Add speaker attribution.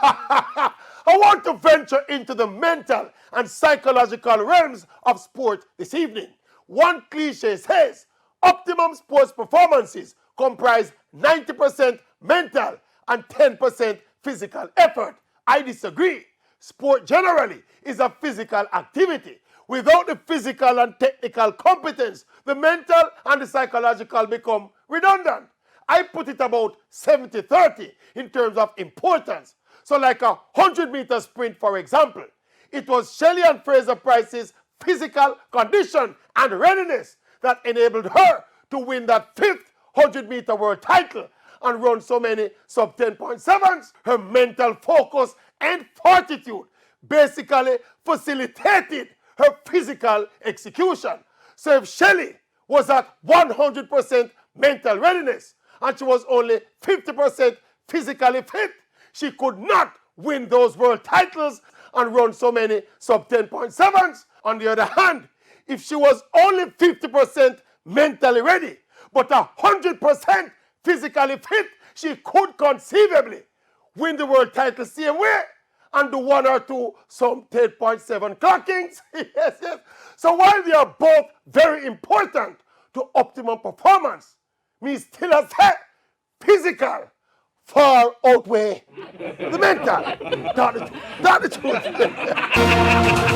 Speaker 1: I want to venture into the mental and psychological realms of sport this evening. One cliche says optimum sports performances comprise 90% mental and 10% physical effort. I disagree. Sport generally is a physical activity. Without the physical and technical competence, the mental and the psychological become redundant. I put it about 70-30 in terms of importance. So like a 100-meter sprint, for example, it was Shelly-ann Fraser-Pryce's physical condition and readiness that enabled her to win that 5th 100-meter world title and run so many sub 10.7s. Her mental focus and fortitude basically facilitated her physical execution. So if Shelly was at 100% mental readiness and she was only 50% physically fit, she could not win those world titles and run so many sub 10.7s. On the other hand, if she was only 50% mentally ready, but 100% physically fit, she could conceivably win the world title same way and do 1 or 2 some 10.7 clockings. Yes. So while they are both very important to optimum performance, me still say physical far outweigh the mental. Not the truth.